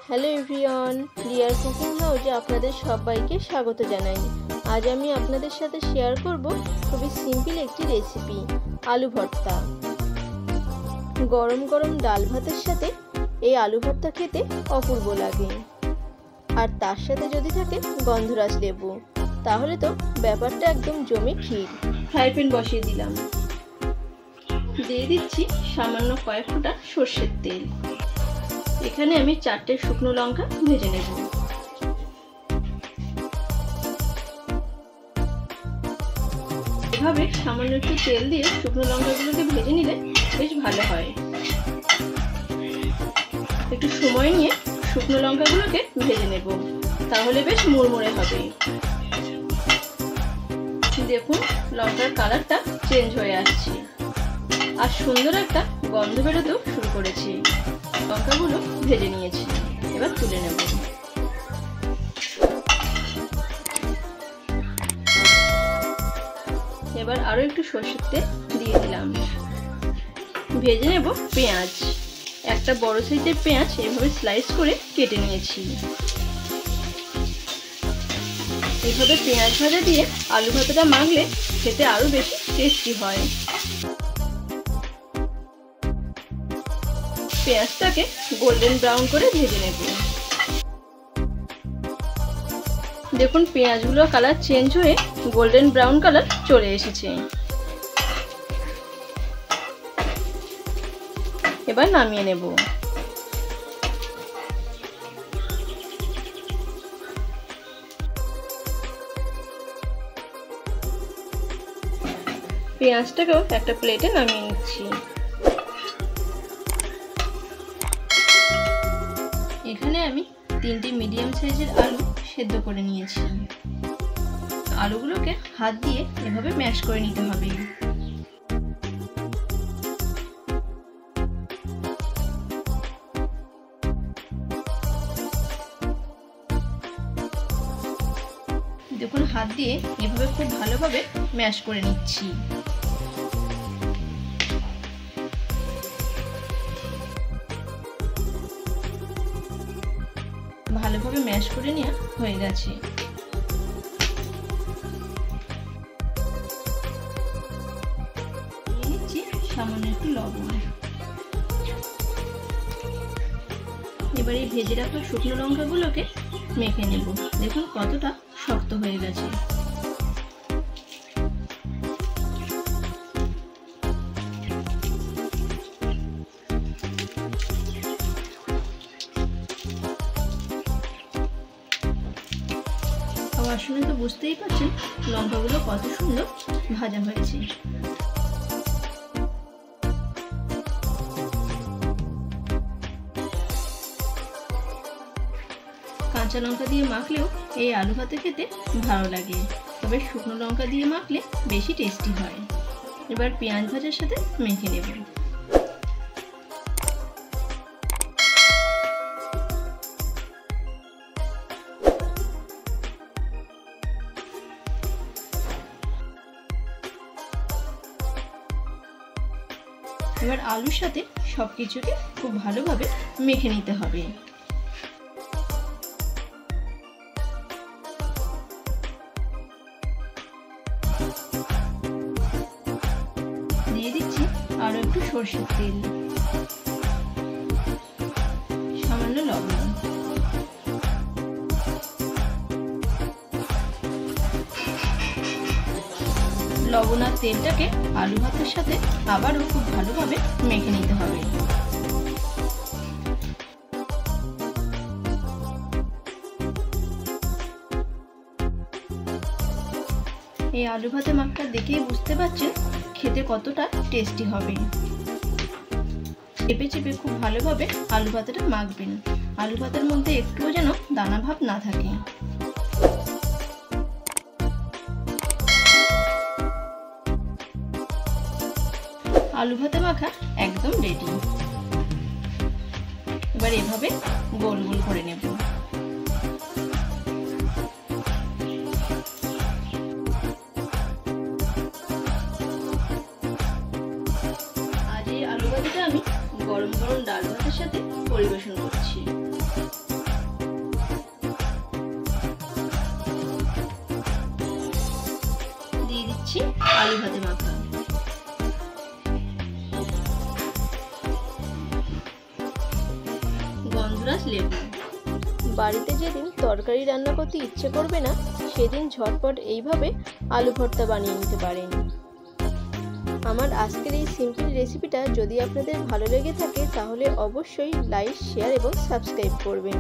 Hello everyone, রিয়ার cooking হাউসে আপনাদের সবাইকে স্বাগত জানাই। আজ আমি আপনাদের সাথে শেয়ার করব খুবই সিম্পল একটি রেসিপি, আলু ভর্তা। গরম গরম ডাল ভাতের সাথে এই আলু ভর্তা খেতে অপূর্ব লাগে, আর তার সাথে যদি থাকে গন্ধরাজ লেবু, তাহলে তো ব্যাপারটা একদম জমে ক্ষীর। ফ্রাই প্যান বসিয়ে দিলাম, দিয়ে দিচ্ছি সামান্য কয়েক ফোঁটা সর্ষের তেল। এখানে আমি 4টে শুকনো লঙ্কা ভেজে নেব। এভাবে সামান্য একটু তেল দিয়ে শুকনো লঙ্কাগুলোকে ভেজে নিলে বেশ ভালো হয়। একটু সময় নিয়ে শুকনো লঙ্কাগুলোকে ভেজে নেব, তাহলে বেশ মুড়মুড়ে হবে। দেখুন লঙ্কার কালারটা চেঞ্জ হয়ে আসছে আর সুন্দর একটা গন্ধ বেরোতেও শুরু করেছে। লঙ্কাগুলো ভেজে নিয়েছি, এবার তুলে নেব। এবার আরো একটু সরষের তেল দিয়ে দিলাম। ভেজে নেব পেঁয়াজ। একটা বড় সাইজের পেঁয়াজ এভাবে স্লাইস করে কেটে নিয়েছি। এভাবে পেঁয়াজ ভাজা দিয়ে আলু ভাতাটা মাখলে খেতে আরো বেশি টেস্টি হয়। পেঁয়াজটাকে গোল্ডেন ব্রাউন করে ভেজে নেব। দেখুন পেঁয়াজগুলোর কালার চেঞ্জ হয়ে গোল্ডেন ব্রাউন কালার চলে এসেছে। এবার নামিয়ে নেব। পেঁয়াজটাকেও একটা প্লেটে নামিয়ে নিচ্ছি। এখানে আমি 3টে মিডিয়াম সাইজের আলু সেদ্ধ করে নিয়েছি। আলুগুলোকে হাত দিয়ে এভাবে ম্যাশ করে নিতে হবে। দেখুন হাত দিয়ে এভাবে খুব ভালোভাবে ম্যাশ করে নিচ্ছি। ভালোভাবে ম্যাশ করে নেওয়া হয়ে গেছে। দিয়ে নিচ্ছি সামান্য একটু লবণ। এবার এই ভেজে রাখা শুকনো লঙ্কাগুলোকে মেখে নেব। দেখুন কতটা শক্ত হয়ে গেছে। খাওয়ার সময় তো বুঝতেই পারছেন লঙ্কাগুলো কত সুন্দর ভাজা হয়েছে। কাঁচা লঙ্কা দিয়ে মাখলেও এই আলু ভাতে খেতে ভালো লাগে, তবে শুকনো লঙ্কা দিয়ে মাখলে বেশি টেস্টি হয়। এবার পেঁয়াজ ভাজার সাথে মেখে নেব। এবার আলুর সাথে সবকিছুকে খুব ভালোভাবে মেখে নিতে হবে। দিয়ে দিচ্ছি আরো একটু সরষের তেল, সামান্য লবণ। লবণ আর তেলটাকে আলু ভাতের সাথে আবারও খুব ভালোভাবে মেখে নিতে হবে। এই আলু ভাতে মাখটা দেখেই বুঝতে পারছেন খেতে কতটা টেস্টি হবে। চেপে চেপে খুব ভালোভাবে আলু ভাতেটা মাখবেন। আলু ভাতের মধ্যে একটুও যেন দানা ভাব না থাকে। আলু ভাতে মাখা একদম রেডি। এবার এভাবে গোল গোল করে নেব। আজ এই আলু ভাতেটা আমি গরম গরম ডাল ভাতের সাথে পরিবেশন করছি। দিচ্ছি আলু ভাতে মাখা। গন্ধরাজ লেবু। বাড়িতে যেদিন তরকারি রান্না করতে ইচ্ছে করবে না, সেদিন ঝটপট এইভাবে আলু ভর্তা বানিয়ে নিতে পারেন। আমার আজকের এই সিম্পল রেসিপিটা যদি আপনাদের ভালো লেগে থাকে তাহলে অবশ্যই লাইক, শেয়ার এবং সাবস্ক্রাইব করবেন।